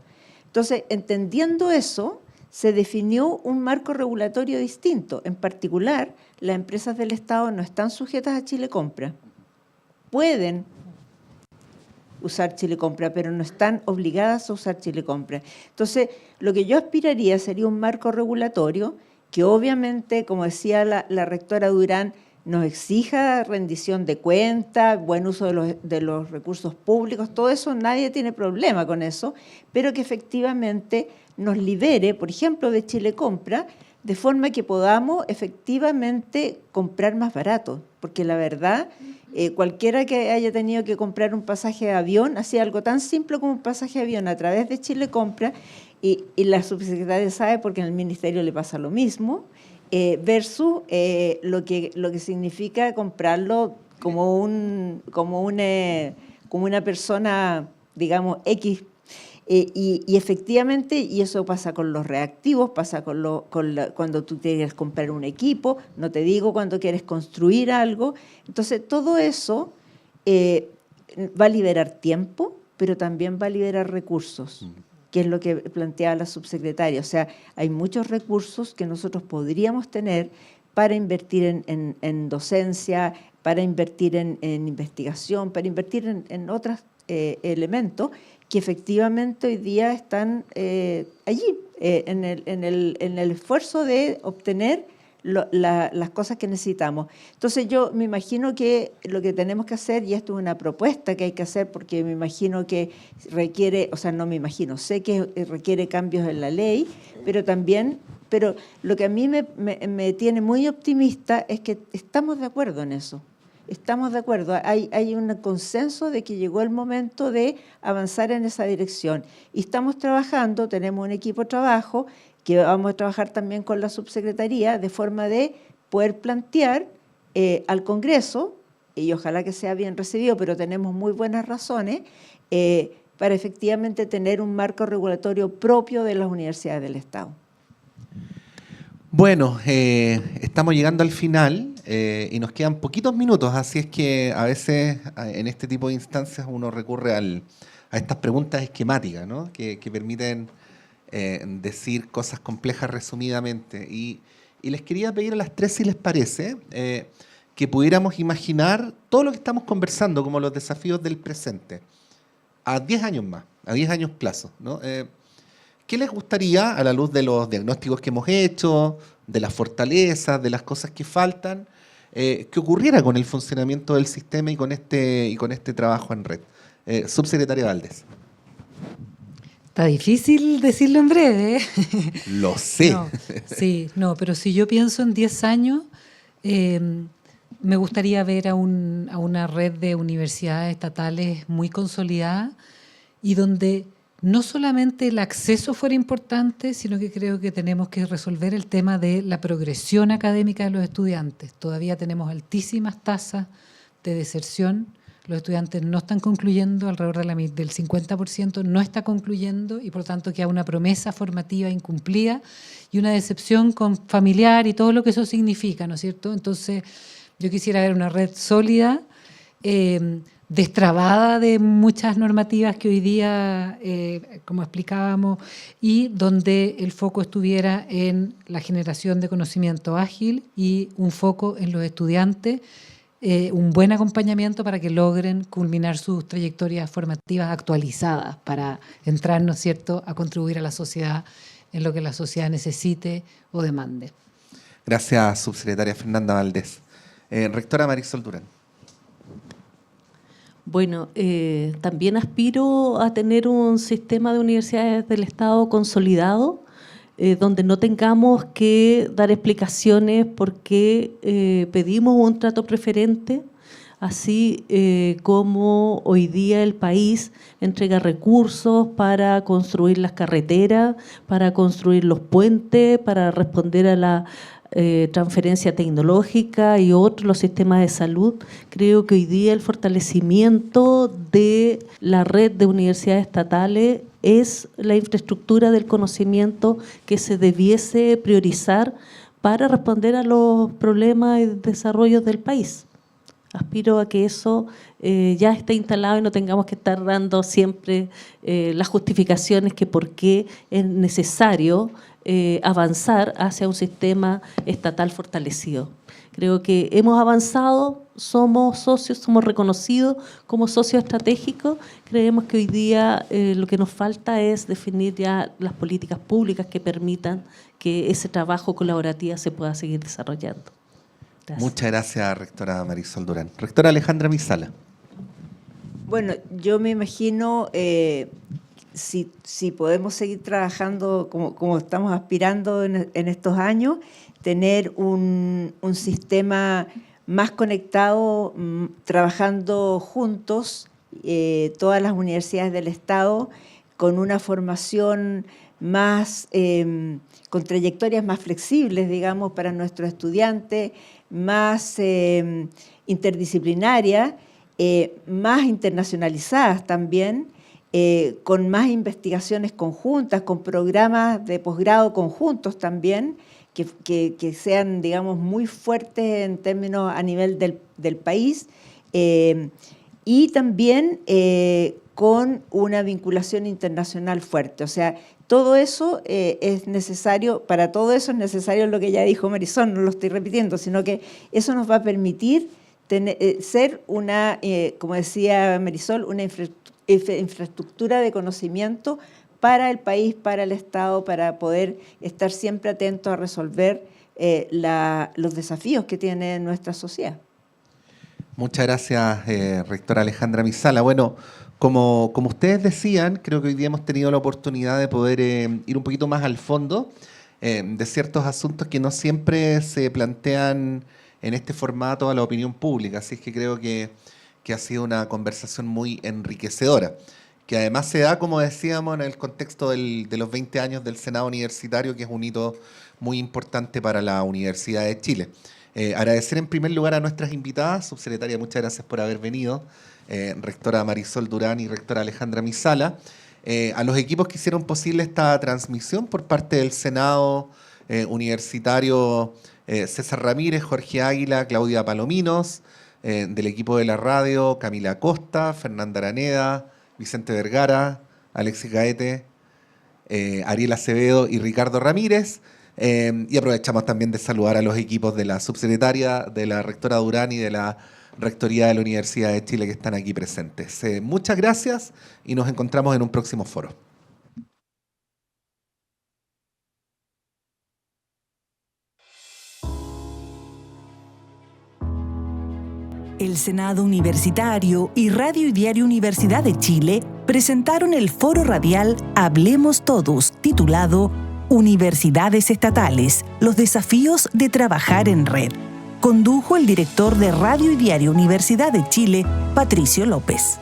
Entonces, entendiendo eso, se definió un marco regulatorio distinto. En particular, las empresas del Estado no están sujetas a Chile Compra. Pueden usar Chile Compra, pero no están obligadas a usar Chile Compra. Entonces, lo que yo aspiraría sería un marco regulatorio que obviamente, como decía la rectora Durán, nos exija rendición de cuentas, buen uso de los recursos públicos, todo eso, nadie tiene problema con eso, pero que efectivamente nos libere, por ejemplo, de Chile Compra, de forma que podamos efectivamente comprar más barato, porque la verdad Cualquiera que haya tenido que comprar un pasaje de avión, así algo tan simple como un pasaje de avión a través de Chile compra, y la subsecretaria sabe porque en el ministerio le pasa lo mismo, versus lo que significa comprarlo como una persona, digamos, X. Y efectivamente, y eso pasa con los reactivos, pasa cuando tú quieres comprar un equipo, no te digo cuando quieres construir algo. Entonces, todo eso va a liberar tiempo, pero también va a liberar recursos, que es lo que planteaba la subsecretaria. O sea, hay muchos recursos que nosotros podríamos tener para invertir en docencia, para invertir en investigación, para invertir en otros elementos que efectivamente hoy día están allí, en el esfuerzo de obtener las cosas que necesitamos. Entonces yo me imagino que lo que tenemos que hacer, y esto es una propuesta que hay que hacer porque me imagino que requiere, o sea, no me imagino, sé que requiere cambios en la ley, pero lo que a mí me tiene muy optimista es que estamos de acuerdo en eso. Estamos de acuerdo, hay un consenso de que llegó el momento de avanzar en esa dirección. Y estamos trabajando, tenemos un equipo de trabajo que vamos a trabajar también con la subsecretaría de forma de poder plantear al Congreso, y ojalá que sea bien recibido, pero tenemos muy buenas razones, para efectivamente tener un marco regulatorio propio de las universidades del Estado. Bueno, estamos llegando al final y nos quedan poquitos minutos, así es que a veces en este tipo de instancias uno recurre a estas preguntas esquemáticas, ¿no? que permiten decir cosas complejas resumidamente. Y les quería pedir a las tres, si les parece, que pudiéramos imaginar todo lo que estamos conversando como los desafíos del presente a 10 años más, a 10 años plazo, ¿no? ¿Qué les gustaría, a la luz de los diagnósticos que hemos hecho, de las fortalezas, de las cosas que faltan, que ocurriera con el funcionamiento del sistema y con este trabajo en red? Subsecretaria Valdés. Está difícil decirlo en breve, ¿eh? Lo sé. No, sí, no, pero si yo pienso en 10 años, me gustaría ver a una red de universidades estatales muy consolidada y donde no solamente el acceso fuera importante, sino que creo que tenemos que resolver el tema de la progresión académica de los estudiantes. Todavía tenemos altísimas tasas de deserción. Los estudiantes no están concluyendo, alrededor del 50% no está concluyendo, y por lo tanto queda una promesa formativa incumplida y una decepción con familiar y todo lo que eso significa, ¿no es cierto? Entonces, yo quisiera ver una red sólida, destrabada de muchas normativas que hoy día, como explicábamos, y donde el foco estuviera en la generación de conocimiento ágil y un foco en los estudiantes, un buen acompañamiento para que logren culminar sus trayectorias formativas actualizadas para entrar, ¿no es cierto?, a contribuir a la sociedad en lo que la sociedad necesite o demande. Gracias, subsecretaria Fernanda Valdés. Rectora Marisol Durán. Bueno, también aspiro a tener un sistema de universidades del Estado consolidado, donde no tengamos que dar explicaciones por qué pedimos un trato preferente, así como hoy día el país entrega recursos para construir las carreteras, para construir los puentes, para responder a la transferencia tecnológica y otros, los sistemas de salud. Creo que hoy día el fortalecimiento de la red de universidades estatales es la infraestructura del conocimiento que se debiese priorizar para responder a los problemas y desarrollos del país. Aspiro a que eso ya esté instalado y no tengamos que estar dando siempre las justificaciones que por qué es necesario avanzar hacia un sistema estatal fortalecido. Creo que hemos avanzado, somos socios, somos reconocidos como socios estratégicos. Creemos que hoy día lo que nos falta es definir ya las políticas públicas que permitan que ese trabajo colaborativo se pueda seguir desarrollando. Gracias. Muchas gracias, rectora Marisol Durán. Rectora Alejandra Misala. Bueno, yo me imagino, si podemos seguir trabajando como estamos aspirando en estos años, tener un sistema más conectados, trabajando juntos, todas las universidades del Estado, con una formación más, con trayectorias más flexibles, digamos, para nuestros estudiantes, más interdisciplinarias, más internacionalizadas también, con más investigaciones conjuntas, con programas de posgrado conjuntos también, que sean, digamos, muy fuertes en términos a nivel del país, y también con una vinculación internacional fuerte. O sea, todo eso es necesario, para todo eso es necesario lo que ya dijo Marisol, no lo estoy repitiendo, sino que eso nos va a permitir ser una, como decía Marisol, una infraestructura de conocimiento para el país, para el Estado, para poder estar siempre atentos a resolver los desafíos que tiene nuestra sociedad. Muchas gracias, rectora Alejandra Misala. Bueno, como ustedes decían, creo que hoy día hemos tenido la oportunidad de poder ir un poquito más al fondo de ciertos asuntos que no siempre se plantean en este formato a la opinión pública. Así es que creo que ha sido una conversación muy enriquecedora, que además se da, como decíamos, en el contexto de los 20 años del Senado Universitario, que es un hito muy importante para la Universidad de Chile. Agradecer en primer lugar a nuestras invitadas. Subsecretaria, muchas gracias por haber venido. Rectora Marisol Durán y rectora Alejandra Misala. A los equipos que hicieron posible esta transmisión por parte del Senado Universitario, César Ramírez, Jorge Águila, Claudia Palominos, del equipo de la radio, Camila Costa, Fernanda Araneda, Vicente Vergara, Alexis Gaete, Ariel Acevedo y Ricardo Ramírez. Y aprovechamos también de saludar a los equipos de la subsecretaria, de la rectora Durán y de la Rectoría de la Universidad de Chile que están aquí presentes. Muchas gracias y nos encontramos en un próximo foro. El Senado Universitario y Radio y Diario Universidad de Chile presentaron el foro radial Hablemos Todos, titulado Universidades Estatales, los desafíos de trabajar en red. Condujo el director de Radio y Diario Universidad de Chile, Patricio López.